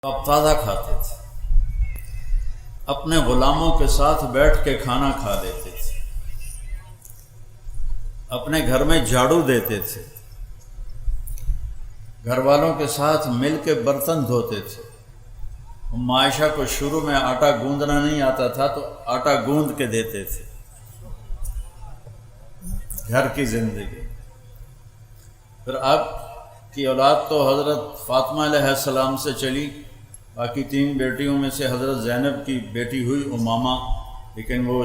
آپ تازہ کھاتے تھے، اپنے غلاموں کے ساتھ بیٹھ کے کھانا کھا لیتے تھے، اپنے گھر میں جھاڑو دیتے تھے، گھر والوں کے ساتھ مل کے برتن دھوتے تھے۔ عائشہ کو شروع میں آٹا گوندنا نہیں آتا تھا تو آٹا گوند کے دیتے تھے۔ گھر کی زندگی۔ پھر آپ کی اولاد تو حضرت فاطمہ علیہ السلام سے چلی، باقی 3 بیٹیوں میں سے حضرت زینب کی بیٹی ہوئی امامہ، لیکن وہ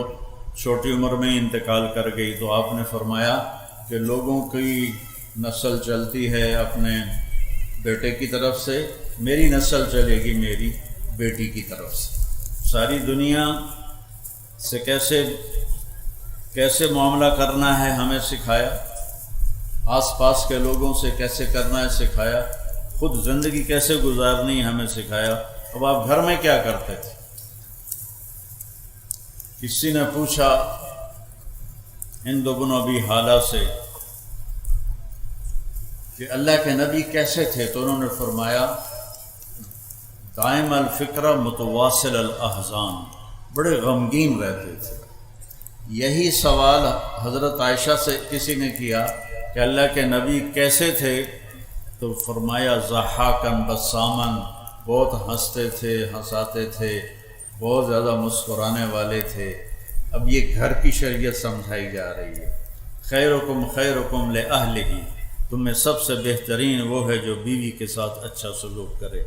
چھوٹی عمر میں انتقال کر گئی۔ تو آپ نے فرمایا کہ لوگوں کی نسل چلتی ہے اپنے بیٹے کی طرف سے، میری نسل چلے گی میری بیٹی کی طرف سے۔ ساری دنیا سے کیسے معاملہ کرنا ہے ہمیں سکھایا، آس پاس کے لوگوں سے کیسے کرنا ہے سکھایا، خود زندگی کیسے گزارنی ہمیں سکھایا۔ اب آپ گھر میں کیا کرتے تھے؟ کسی نے پوچھا ہند بن ابی حالہ سے کہ اللہ کے نبی کیسے تھے، تو انہوں نے فرمایا دائم الفکر متواصل الاحزان، بڑے غمگین رہتے تھے۔ یہی سوال حضرت عائشہ سے کسی نے کیا کہ اللہ کے نبی کیسے تھے، تو فرمایا ضحاکن بسامن، بہت ہنستے تھے، ہنساتے تھے، بہت زیادہ مسکرانے والے تھے۔ اب یہ گھر کی شریعت سمجھائی جا رہی ہے۔ خیرکم خیرکم لأہلہ، تم میں سب سے بہترین وہ ہے جو بیوی کے ساتھ اچھا سلوک کرے،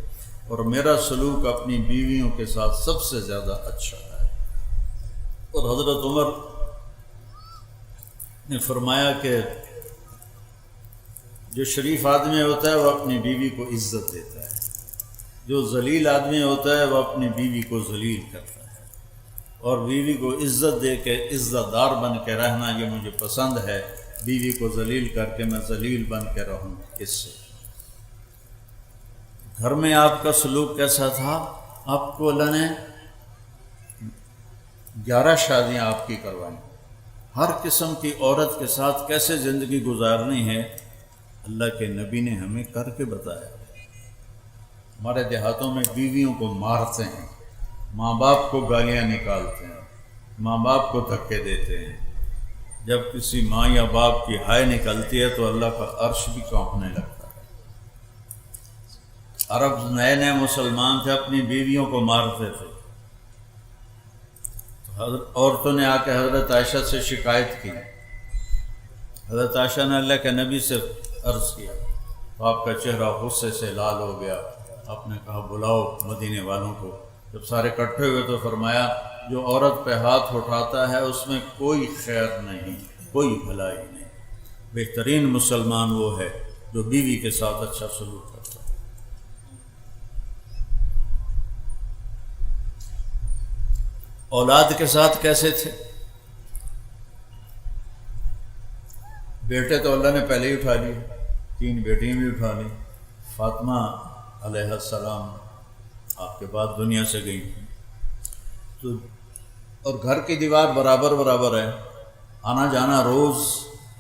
اور میرا سلوک اپنی بیویوں کے ساتھ سب سے زیادہ اچھا ہے۔ اور حضرت عمر نے فرمایا کہ جو شریف آدمی ہوتا ہے وہ اپنی بیوی کو عزت دیتا ہے، جو ذلیل آدمی ہوتا ہے وہ اپنی بیوی کو ذلیل کرتا ہے، اور بیوی کو عزت دے کے عزت دار بن کے رہنا یہ مجھے پسند ہے۔ بیوی کو ذلیل کر کے میں ذلیل بن کے رہوں۔ اس سے گھر میں آپ کا سلوک کیسا تھا؟ آپ کو اللہ نے 11 شادیاں آپ کی کروائیں، ہر قسم کی عورت کے ساتھ کیسے زندگی گزارنی ہے اللہ کے نبی نے ہمیں کر کے بتایا۔ ہمارے دیہاتوں میں بیویوں کو مارتے ہیں، ماں باپ کو گالیاں نکالتے ہیں، ماں باپ کو دھکے دیتے ہیں۔ جب کسی ماں یا باپ کی ہائے نکلتی ہے تو اللہ کا عرش بھی کانپنے لگتا ہے۔ عرب نئے نئے مسلمان تھے، اپنی بیویوں کو مارتے تھے۔ عورتوں نے آ کے حضرت عائشہ سے شکایت کی، حضرت عائشہ نے اللہ کے نبی سے عرض کیا تو آپ کا چہرہ غصے سے لال ہو گیا۔ آپ نے کہا بلاؤ مدینے والوں کو۔ جب سارے اکٹھے ہوئے تو فرمایا جو عورت پہ ہاتھ اٹھاتا ہے اس میں کوئی خیر نہیں، کوئی بھلائی نہیں۔ بہترین مسلمان وہ ہے جو بیوی کے ساتھ اچھا سلوک کرتا ہے۔ اولاد کے ساتھ کیسے تھے؟ بیٹے تو اللہ نے پہلے ہی اٹھا لیے، 3 بیٹیاں بھی اٹھا لی۔ فاطمہ علیہ السلام آپ کے بعد دنیا سے گئی تو، اور گھر کی دیوار برابر ہے، آنا جانا روز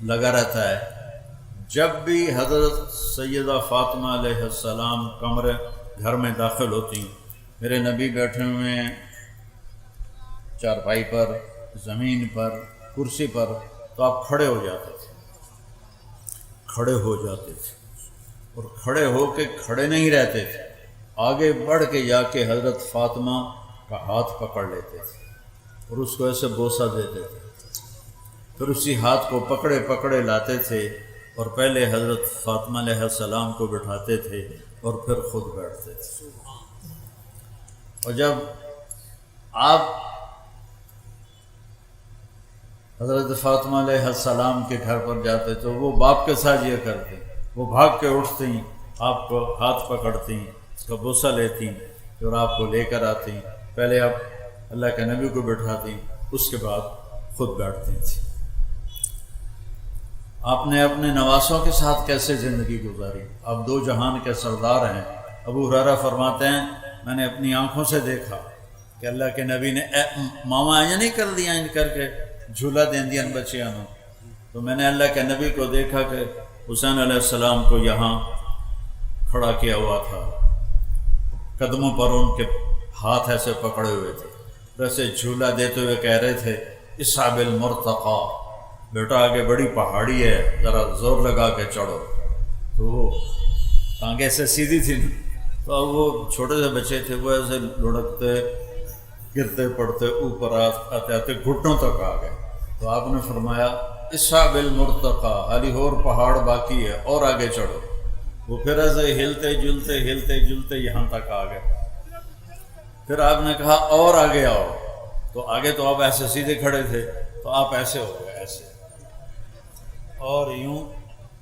لگا رہتا ہے۔ جب بھی حضرت سیدہ فاطمہ علیہ السلام کمرے گھر میں داخل ہوتی، میرے نبی بیٹھے ہوئے ہیں چارپائی پر، زمین پر، کرسی پر، تو آپ کھڑے ہو جاتے تھے، اور کھڑے ہو کے کھڑے نہیں رہتے تھے، آگے بڑھ کے جا کے حضرت فاطمہ کا ہاتھ پکڑ لیتے تھے اور اس کو ایسے بوسہ دیتے تھے، پھر اسی ہاتھ کو پکڑے پکڑے لاتے تھے اور پہلے حضرت فاطمہ علیہ السلام کو بٹھاتے تھے اور پھر خود بیٹھتے تھے۔ اور جب آپ حضرت فاطمہ علیہ السلام کے گھر پر جاتے تو وہ باپ کے ساتھ یہ کرتے، وہ بھاگ کے اٹھتی، آپ کو ہاتھ پکڑتی، اس کا بوسہ لیتی، پھر آپ کو لے کر آتی، پہلے آپ اللہ کے نبی کو بٹھاتی، اس کے بعد خود بیٹھتی تھی۔ آپ نے اپنے نواسوں کے ساتھ کیسے زندگی گزاری؟ آپ 2 جہان کے سردار ہیں۔ ابو ہریرہ فرماتے ہیں میں نے اپنی آنکھوں سے دیکھا کہ اللہ کے نبی نے ماما یہ نہیں کر دیا ان کر کے جھولا دین دیا بچیاں نے، تو میں نے اللہ کے نبی کو دیکھا کہ حسین علیہ السلام کو یہاں کھڑا کیا ہوا تھا، قدموں پر ان کے ہاتھ ایسے پکڑے ہوئے تھے، ویسے جھولا دیتے ہوئے کہہ رہے تھے اصحاب المرتقى، بیٹا آگے بڑی پہاڑی ہے، ذرا زور لگا کے چڑھو۔ تو وہ ٹانگیں ایسے سیدھی تھی نا، تو اب وہ چھوٹے سے بچے تھے، وہ ایسے لڑکتے گرتے پڑتے اوپر آتے آتے گھٹنوں تک آ گئے۔ تو آپ نے فرمایا اصحاب المرتقى، علی اور پہاڑ باقی ہے، اور آگے چڑھو۔ وہ پھر ایسے ہلتے جلتے یہاں تک آ گئے۔ پھر آپ نے کہا اور آگے آؤ، تو آگے تو آپ ایسے سیدھے کھڑے تھے، تو آپ ایسے ہو گئے ایسے، اور یوں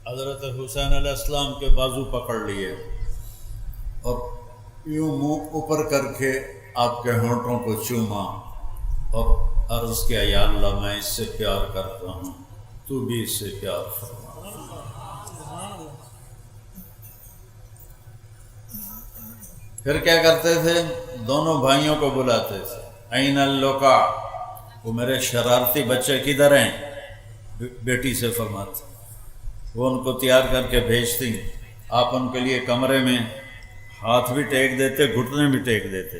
حضرت حسین علیہ السلام کے بازو پکڑ لیے اور یوں منہ اوپر کر کے آپ کے ہونٹوں کو چوما اور عرض کیا یا اللہ میں اس سے پیار کرتا ہوں، تو بھی اس سے پیار فرما۔ پھر کیا کرتے تھے؟ دونوں بھائیوں کو بلاتے تھے، این اللقا، وہ میرے شرارتی بچے کدھر ہیں؟ بیٹی سے فرماتے، وہ ان کو تیار کر کے بھیجتی، آپ ان کے لیے کمرے میں ہاتھ بھی ٹیک دیتے، گھٹنے بھی ٹیک دیتے،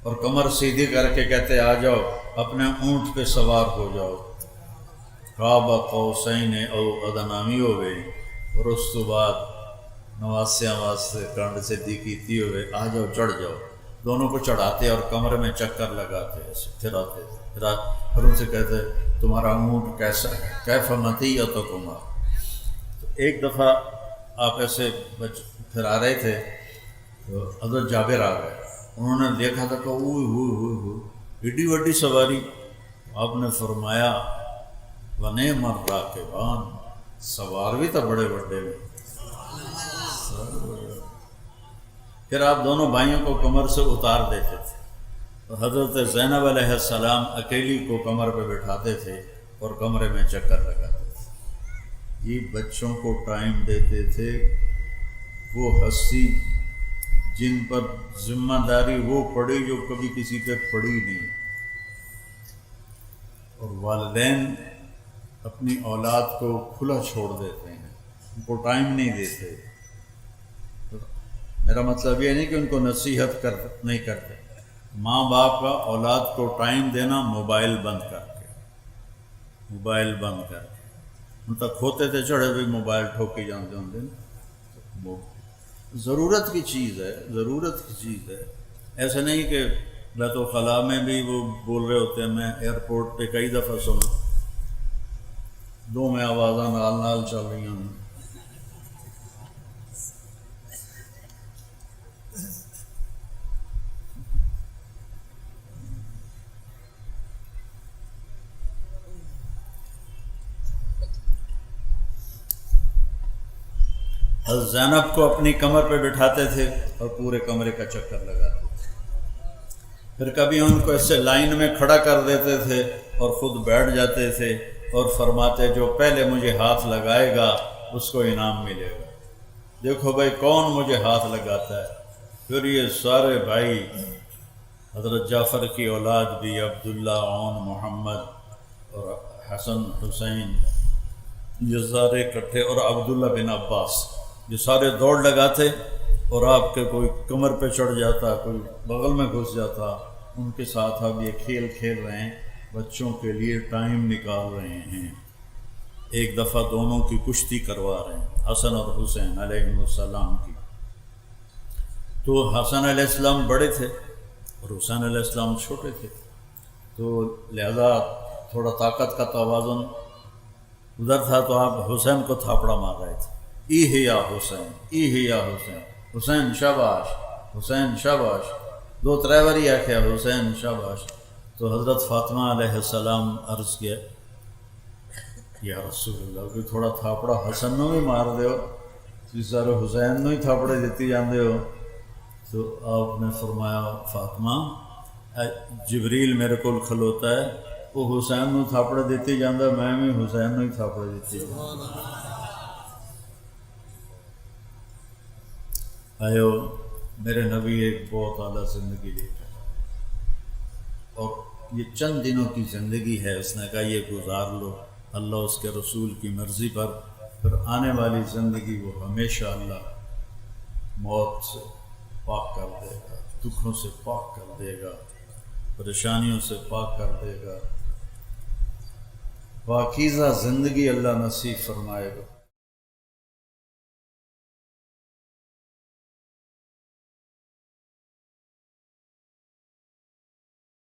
اور کمر سیدھی کر کے کہتے آ جاؤ، اپنے اونٹ پہ سوار ہو جاؤ، قاب قوسین او ادنی ہوئے، اور اس تو بعد نواسیاں واسطے کنڈ سے دی کیتی ہوئے، آ جاؤ چڑھ جاؤ۔ دونوں کو چڑھاتے اور کمرے میں چکر لگاتے، پھر آتے، پھر ان سے کہتے تمہارا اونٹ کیسا ہے، کیف مطیتکما۔ ایک دفعہ آپ ایسے پھر آ رہے تھے تو حضرت جابر آ گئے، انہوں نے دیکھا تھا کہ ایڈی وڈی سواری۔ آپ نے فرمایا وَنِعْمَ الرَّاكِبَانِ، سوار بھی تو بڑے بڑے میں۔ پھر آپ دونوں بھائیوں کو کمر سے اتار دیتے تھے، تو حضرت زینب علیہ السلام اکیلی کو کمر پہ بٹھاتے تھے اور کمرے میں چکر لگاتے تھے۔ یہ بچوں کو ٹائم دیتے تھے، وہ ہستی جن پر ذمہ داری وہ پڑی جو کبھی کسی پہ پڑی نہیں، اور والدین اپنی اولاد کو کھلا چھوڑ دیتے ہیں، ان کو ٹائم نہیں دیتے۔ میرا مطلب یہ نہیں کہ ان کو نصیحت نہیں کرتے، ماں باپ کا اولاد کو ٹائم دینا موبائل بند کر کے، موبائل بند کر کے، ان تک ہوتے تھے چڑھے بھی موبائل ٹھوکی جانتے ہوں گے۔ ضرورت کی چیز ہے، ضرورت کی چیز ہے، ایسے نہیں کہ بیت الخلاء میں بھی وہ بول رہے ہوتے ہیں، میں ایئرپورٹ پہ کئی دفعہ سنا، دو میں آوازاں نال نال چل رہی ہیں۔ حضرت زینب کو اپنی کمر پہ بٹھاتے تھے اور پورے کمرے کا چکر لگاتے تھے، پھر کبھی ان کو ایسے لائن میں کھڑا کر دیتے تھے اور خود بیٹھ جاتے تھے اور فرماتے جو پہلے مجھے ہاتھ لگائے گا اس کو انعام ملے گا، دیکھو بھائی کون مجھے ہاتھ لگاتا ہے۔ پھر یہ سارے بھائی، حضرت جعفر کی اولاد بھی، عبداللہ، عون، محمد اور حسن حسین، یہ سارے اکٹھے، اور عبداللہ بن عباس، یہ سارے دوڑ لگاتے، اور آپ کے کوئی کمر پہ چڑھ جاتا، کوئی بغل میں گھس جاتا، ان کے ساتھ اب یہ کھیل کھیل رہے ہیں، بچوں کے لیے ٹائم نکال رہے ہیں۔ ایک دفعہ دونوں کی کشتی کروا رہے ہیں، حسن اور حسین علیہ السلام کی۔ تو حسن علیہ السلام بڑے تھے اور حسین علیہ السلام چھوٹے تھے، تو لہذا تھوڑا طاقت کا توازن ادھر تھا، تو آپ حسین کو تھاپڑا مار رہے تھے، ای یا حسین، ای یا حسین، حسین شاباش، حسین شاباش، دو ترے باری آخیا حسین شاباش۔ تو حضرت فاطمہ علیہ السلام عرض کیا یا رسول اللہ کوئی تھوڑا تھاپڑا حسن نو بھی مار دیو، تسی سارے حسین نو ہی تھاپڑے دیتی جاندے ہو۔ تو آپ نے فرمایا فاطمہ جبریل میرے کول کھلوتا ہے، وہ حسین نو تھاپڑے دیتی جاندہ، میں بھی حسین نو ہی تھاپڑے دیتی جاندہ۔ آئیو میرے نبی ایک بہت اعلیٰ زندگی لے کر، اور یہ چند دنوں کی زندگی ہے، اس نے کہا یہ گزار لو اللہ اس کے رسول کی مرضی پر، پھر آنے والی زندگی وہ ہمیشہ اللہ موت سے پاک کر دے گا، دکھوں سے پاک کر دے گا، پریشانیوں سے پاک کر دے گا، پاکیزہ زندگی اللہ نصیب فرمائے گا۔